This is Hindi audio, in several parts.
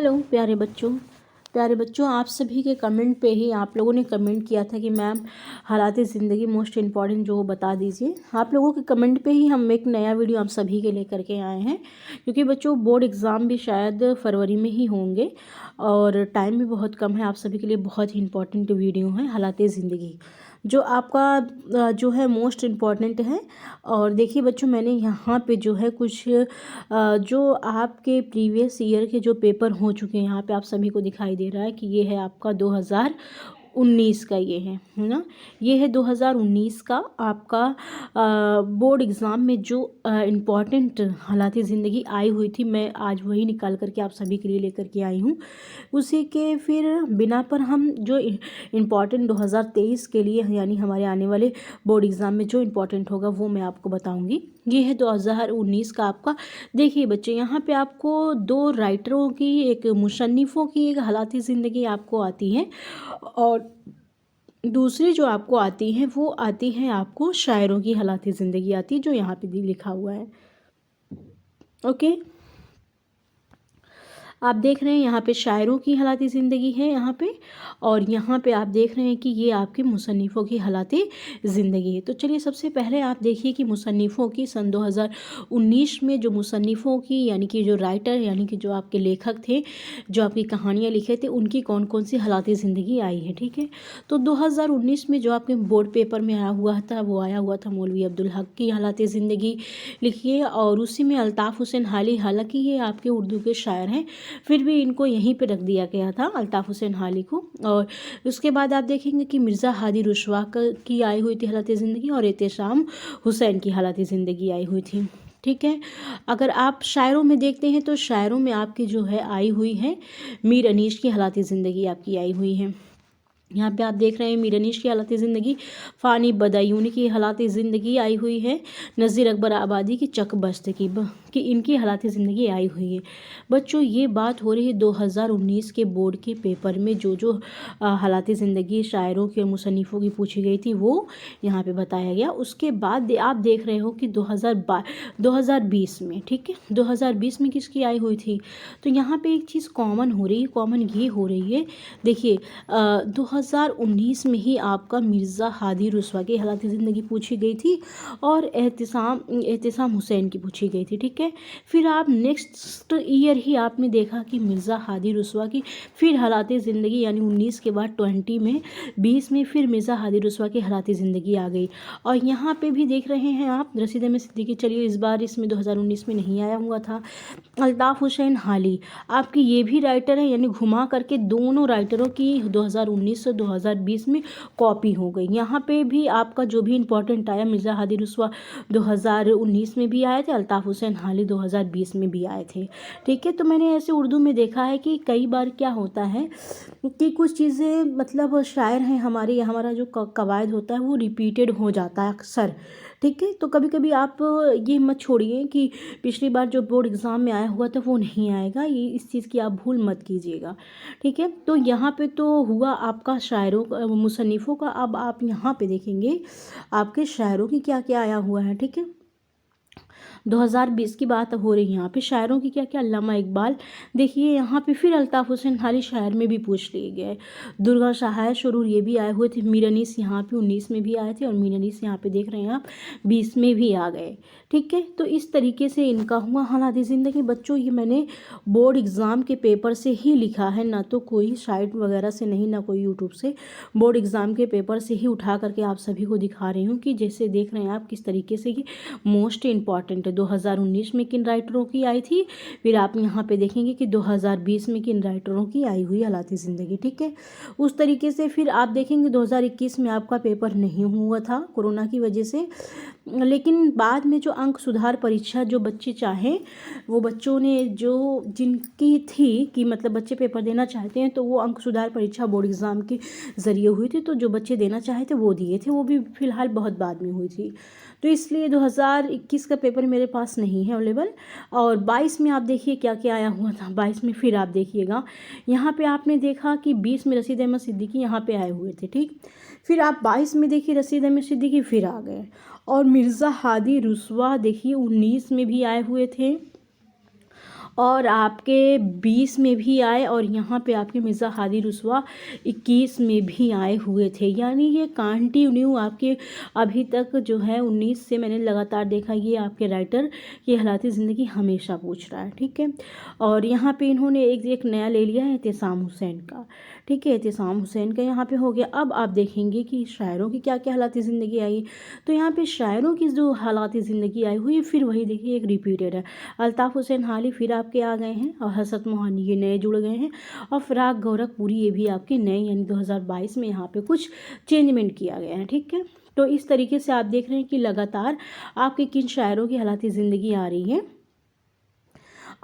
हेलो प्यारे बच्चों, आप सभी के कमेंट पे ही आप लोगों ने कमेंट किया था कि मैम हालात ज़िंदगी मोस्ट इम्पॉर्टेंट जो बता दीजिए। आप लोगों के कमेंट पे ही हम एक नया वीडियो आप सभी के लेकर के आए हैं, क्योंकि बच्चों बोर्ड एग्ज़ाम भी शायद फरवरी में ही होंगे और टाइम भी बहुत कम है। आप सभी के लिए बहुत ही इंपॉर्टेंट वीडियो है हालात ज़िंदगी, जो आपका जो है मोस्ट इम्पॉर्टेंट है। और देखिए बच्चों, मैंने यहाँ पे जो है कुछ जो आपके प्रीवियस ईयर के जो पेपर हो चुके हैं यहाँ पे आप सभी को दिखाई दे रहा है कि ये है आपका 2019 का, ये है ना, ये है 2019 का आपका बोर्ड एग्ज़ाम में जो इम्पॉर्टेंट हालात ज़िंदगी आई हुई थी। मैं आज वही निकाल करके आप सभी के लिए लेकर के आई हूँ। उसी के फिर बिना पर हम जो इम्पॉर्टेंट 2023 के लिए यानी हमारे आने वाले बोर्ड एग्ज़ाम में जो इम्पॉर्टेंट होगा वो मैं आपको बताऊंगी। ये है 2019 का आपका। देखिए बच्चे, यहाँ पे आपको दो राइटरों की, एक मुसन्निफ़ों की एक हालात ज़िंदगी आपको आती है और दूसरी जो आपको आती है वो आती है आपको शायरों की हालात ज़िंदगी आती है, जो यहाँ पे भी लिखा हुआ है। ओके, आप देख रहे हैं यहाँ पे शायरों की हालात ज़िंदगी है यहाँ पे, और यहाँ पे आप देख रहे हैं कि ये आपके मुसन्निफ़ों की हालात ज़िंदगी है। तो चलिए सबसे पहले आप देखिए कि मुसन्निफ़ों की सन 2019 में जो मुसन्निफ़ों की यानी कि जो राइटर यानी कि जो आपके लेखक थे, जो आपकी कहानियाँ लिखे थे, उनकी कौन कौन सी हालात ज़िंदगी आई है। ठीक है, तो 2019 में जो आपके बोर्ड पेपर में आया हुआ था वो आया हुआ था मौलवी अब्दुल हक की हालात ज़िंदगी लिखिए, और उसी में अल्ताफ़ हुसैन हाली, हालांकि ये आपके उर्दू के शायर हैं फिर भी इनको यहीं पे रख दिया गया था, अल्ताफ़ हुसैन हाली को। और उसके बाद आप देखेंगे कि मिर्ज़ा हादी रुशवा की आई हुई थी हालत ज़िंदगी, और एहतेशाम हुसैन की हालत ज़िंदगी आई हुई थी। ठीक है, अगर आप शायरों में देखते हैं तो शायरों में आपकी जो है आई हुई है मीर अनीश की हालत ज़िंदगी आपकी आई हुई है। यहाँ पे आप देख रहे हैं मीर अनीश की हालत ज़िंदगी, फ़ानी बदायूनी की हालत ज़िंदगी आई हुई है, नज़ीर अकबर आबादी की चक बस्त की इनकी हालत ज़िंदगी आई हुई है। बच्चों, ये बात हो रही है 2019 के बोर्ड के पेपर में जो जो हालत ज़िंदगी शायरों की और मुसन्निफ़ों की पूछी गई थी वो यहाँ पे बताया गया। उसके बाद आप देख रहे हो कि 2020 में, ठीक है, 2020 में किसकी आई हुई थी। तो यहाँ पे एक चीज़ कॉमन हो रही है, कॉमन ये हो रही है, देखिए 2019 में ही आपका मिर्ज़ा हादी रुस्वा की हालत ज़िंदगी पूछी गई थी और एहतेशाम हुसैन की पूछी गई थी। ठीक है, फिर आप नेक्स्ट ईयर ही आपने देखा कि मिर्ज़ा हादी रुस्वा की फिर हालात ज़िंदगी यानी 19 के बाद 20 में फिर मिर्ज़ा हादी रुस्वा की हालात ज़िंदगी आ गई। और यहाँ पे भी देख रहे हैं आप रसीद अहमद सिद्दीकी, चलिए इस बार इसमें 2019 में नहीं आया हुआ था। अल्ताफ़ हुसैन हाली आपकी ये भी राइटर है, यानी घुमा करके दोनों राइटरों की 2019 से 2020 में कॉपी हो गई। यहाँ पे भी आपका जो भी इम्पोर्टेंट आया, मिर्ज़ा हादी रुस्वा 2019 में भी आए थे, अल्ताफ़ हुसैन हाली 2020 में भी आए थे। ठीक है, तो मैंने ऐसे उर्दू में देखा है कि कई बार क्या होता है कि कुछ चीज़ें मतलब शायर हैं हमारे, हमारा जो कवायद होता है वो रिपीटेड हो जाता है अक्सर। ठीक है, तो कभी कभी आप ये मत छोड़िए कि पिछली बार जो बोर्ड एग्ज़ाम में आया हुआ था वो नहीं आएगा, ये इस चीज़ की आप भूल मत कीजिएगा। ठीक है, तो यहाँ पे तो हुआ आपका शायरों का, मुसन्निफ़ों का। अब आप यहाँ पे देखेंगे आपके शायरों की क्या क्या आया हुआ है। ठीक है, 2020 की बात हो रही है यहाँ पे शायरों की क्या क्या, अल्लामा इकबाल, देखिए यहाँ पे फिर अल्ताफ़ हुसैन हाली शायर में भी पूछ लिए गए। दुर्गा शाह शुरूर ये भी आए हुए थे। मीर अनीस यहाँ पे 19 में भी आए थे और मीर अनीस यहाँ पे देख रहे हैं आप 20 में भी आ गए। ठीक है, तो इस तरीके से इनका हुआ हालात ज़िंदगी। बच्चों, ये मैंने बोर्ड एग्ज़ाम के पेपर से ही लिखा है, ना तो कोई साइट वगैरह से नहीं, ना कोई यूट्यूब से, बोर्ड एग्ज़ाम के पेपर से ही उठा करके आप सभी को दिखा रही हूँ कि जैसे देख रहे हैं आप किस तरीके से कि मोस्ट इम्पॉर्टेंट है। 2019 में किन राइटरों की आई थी, फिर आप यहाँ पे देखेंगे कि 2020 में किन राइटरों की आई हुई हालात ज़िंदगी। ठीक है, उस तरीके से फिर आप देखेंगे 2021 में आपका पेपर नहीं हुआ था कोरोना की वजह से, लेकिन बाद में जो अंक सुधार परीक्षा जो बच्चे चाहें, वो बच्चों ने जो जिनकी थी कि मतलब बच्चे पेपर देना चाहते हैं तो वो अंक सुधार परीक्षा बोर्ड एग्ज़ाम के ज़रिए हुई थी, तो जो बच्चे देना चाहे थे वो दिए थे, वो भी फ़िलहाल बहुत बाद में हुई थी। तो इसलिए 2021 का पेपर मेरे पास नहीं है अवेलेबल। और 22 में आप देखिए क्या क्या आया हुआ था। 22 में फिर आप देखिएगा यहाँ पे आपने देखा कि 20 में रसीद अहमद सिद्दीकी यहाँ पे आए हुए थे। ठीक, फिर आप 22 में देखिए रसीद अहमद सिद्दीकी फिर आ गए, और मिर्ज़ा हादी रुस्वा देखिए 19 में भी आए हुए थे और आपके 20 में भी आए, और यहाँ पे आपके मिर्ज़ा हादी रुस्वा 21 में भी आए हुए थे। यानी ये कंटिन्यू आपके अभी तक जो है 19 से मैंने लगातार देखा, ये आपके राइटर ये हालात ज़िंदगी हमेशा पूछ रहा है, ठीक है। और यहाँ पे इन्होंने एक नया ले लिया है एहतिसाम हुसैन का, ठीक है, एहतिसाम हुसैन का यहाँ पे हो गया। अब आप देखेंगे कि शायरों की क्या क्या हालात ज़िंदगी आई। तो यहाँ पे शायरों की जो हालात ज़िंदगी आई हुई फिर वही देखिए एक रिपीटेड है। अल्ताफ़ हुसैन हाली फिर आपके आ गए हैं, और हसरत मोहानी ये नए जुड़ गए हैं, और फ़राक गोरखपुरी ये भी आपके नए, यानी 2022 में यहाँ पे कुछ चेंजमेंट किया गया है, ठीक है। तो इस तरीके से आप देख रहे हैं कि लगातार आपके किन शायरों की हालात ज़िंदगी आ रही है।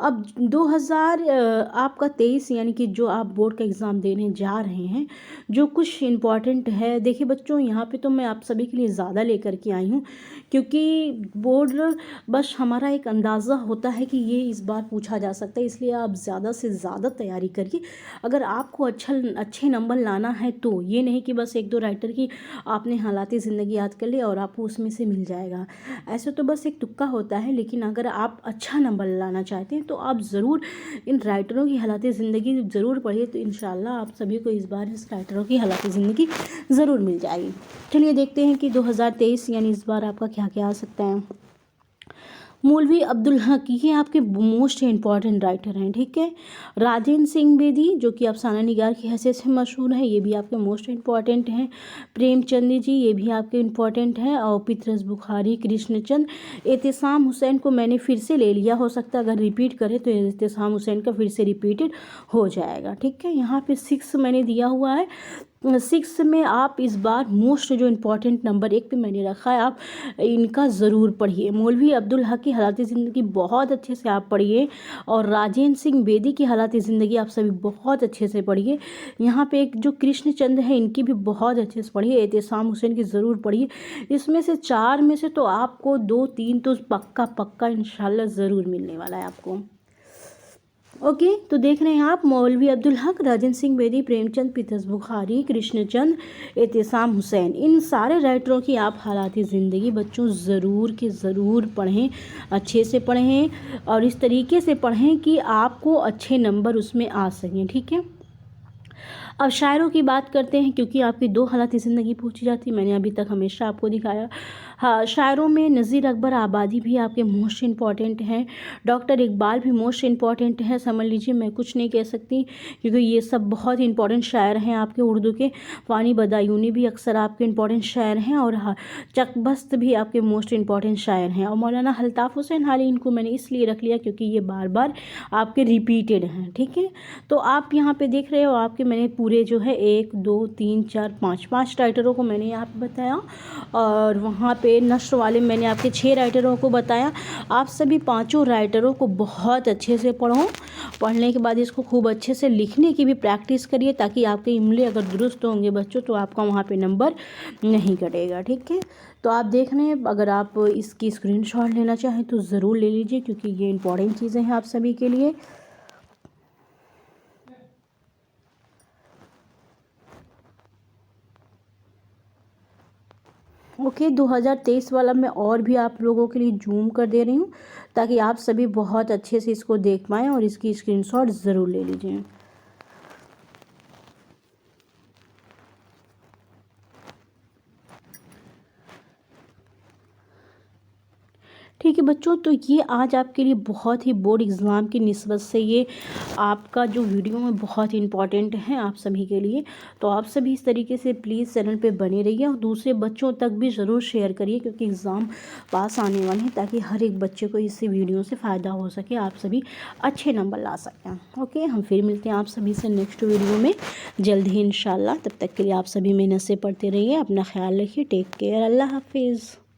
अब 2023 यानी कि जो आप बोर्ड का एग्ज़ाम देने जा रहे हैं, जो कुछ इम्पॉर्टेंट है, देखिए बच्चों यहाँ पे तो मैं आप सभी के लिए ज़्यादा लेकर के आई हूँ, क्योंकि बोर्ड बस हमारा एक अंदाज़ा होता है कि ये इस बार पूछा जा सकता है, इसलिए आप ज़्यादा से ज़्यादा तैयारी करिए। अगर आपको अच्छे नंबर लाना है तो ये नहीं कि बस 1-2 राइटर की आपने हालात ज़िंदगी याद कर ली और आपको उसमें से मिल जाएगा, ऐसे तो बस एक तुक्का होता है। लेकिन अगर आप अच्छा नंबर लाना चाहते हैं तो आप ज़रूर इन राइटरों की हालात ज़िंदगी ज़रूर पढ़िए, तो इंशाल्लाह आप सभी को इस बार इस राइटरों की हालात ज़िंदगी ज़रूर मिल जाएगी। चलिए देखते हैं कि 2023 यानी इस बार आपका क्या क्या आ सकता है। मौलवी अब्दुल हक ये आपके मोस्ट इम्पॉर्टेंट राइटर हैं, ठीक है। राजेंद्र सिंह बेदी जो कि अफसाना निगार की हैसियत से मशहूर है, ये भी आपके मोस्ट इम्पॉर्टेंट हैं। प्रेमचंद जी ये भी आपके इम्पॉर्टेंट हैं, और पितरस बुखारी, कृष्णचंद। एहतिसाम हुसैन को मैंने फिर से ले लिया, हो सकता है अगर रिपीट करें तो एहतिसाम हुसैन का फिर से रिपीटेड हो जाएगा, ठीक है। यहाँ पे 6 मैंने दिया हुआ है। 6 में आप इस बार मोस्ट जो इम्पोर्टेंट नंबर 1 पे मैंने रखा है, आप इनका ज़रूर पढ़िए। मौलवी अब्दुल हक की हालात ज़िंदगी बहुत अच्छे से आप पढ़िए, और राजेंद्र सिंह बेदी की हालात ज़िंदगी आप सभी बहुत अच्छे से पढ़िए। यहाँ पे एक जो कृष्णचंद है इनकी भी बहुत अच्छे से पढ़िए। एहतिसाम हुसैन की ज़रूर पढ़िए। इसमें से 4 में से तो आपको 2-3 तो पक्का इंशाल्लाह ज़रूर मिलने वाला है आपको। ओके, तो देख रहे हैं आप मौलवी अब्दुल हक, राजेंद्र सिंह बेदी, प्रेमचंद, पितरस बुखारी, कृष्णचंद, एहतिसाम हुसैन, इन सारे राइटरों की आप हालात ज़िंदगी बच्चों ज़रूर के ज़रूर पढ़ें, अच्छे से पढ़ें, और इस तरीके से पढ़ें कि आपको अच्छे नंबर उसमें आ सकें, ठीक है। अब शायरों की बात करते हैं, क्योंकि आपकी 2 हालात ज़िंदगी पूछी जाती, मैंने अभी तक हमेशा आपको दिखाया। हाँ, शायरों में नज़ीर अकबर आबादी भी आपके मोस्ट इम्पॉर्टेंट हैं, डॉक्टर इकबाल भी मोस्ट इम्पॉर्टेंट है। समझ लीजिए मैं कुछ नहीं कह सकती, क्योंकि ये सब बहुत इंपॉर्टेंट शायर हैं आपके उर्दू के। फ़ानी बदायूनी भी अक्सर आपके इंपॉर्टेंट शायर हैं, और चकबस्त भी आपके मोस्ट इम्पॉर्टेंट शायर हैं। और मौलाना अल्ताफ़ हुसैन हाली, इनको मैंने इसलिए रख लिया क्योंकि ये बार बार आपके रिपीटेड हैं, ठीक है। तो आप यहाँ पे देख रहे हो, आपके मैंने पूरे जो है 1 2 3 4 5 राइटरों को मैंने यहाँ पे बताया, और वहाँ पे नस्र वाले मैंने आपके 6 राइटरों को बताया। आप सभी 5 राइटरों को बहुत अच्छे से पढ़ो। पढ़ने के बाद इसको खूब अच्छे से लिखने की भी प्रैक्टिस करिए, ताकि आपके इमले अगर दुरुस्त होंगे बच्चों तो आपका वहाँ पे नंबर नहीं कटेगा, ठीक है। तो आप देख रहे हैं, अगर आप इसकी स्क्रीनशॉट लेना चाहें तो ज़रूर ले लीजिए, क्योंकि ये इंपॉर्टेंट चीज़ें हैं आप सभी के लिए। ओके, 2023 वाला मैं और भी आप लोगों के लिए जूम कर दे रही हूँ, ताकि आप सभी बहुत अच्छे से इसको देख पाएँ, और इसकी स्क्रीनशॉट ज़रूर ले लीजिए। ठीक है बच्चों, तो ये आज आपके लिए बहुत ही बोर्ड एग्ज़ाम की निस्बत से ये आपका जो वीडियो है बहुत इंपॉर्टेंट है आप सभी के लिए। तो आप सभी इस तरीके से प्लीज़ चैनल पे बने रहिए, और दूसरे बच्चों तक भी ज़रूर शेयर करिए, क्योंकि एग्ज़ाम पास आने वाले हैं, ताकि हर एक बच्चे को इस वीडियो से फ़ायदा हो सके, आप सभी अच्छे नंबर ला सकें। ओके, हम फिर मिलते हैं आप सभी से नेक्स्ट वीडियो में जल्द ही इंशाल्लाह। तब तक के लिए आप सभी मेहनत से पढ़ते रहिए, अपना ख्याल रखिए, टेक केयर, अल्लाह हाफिज़।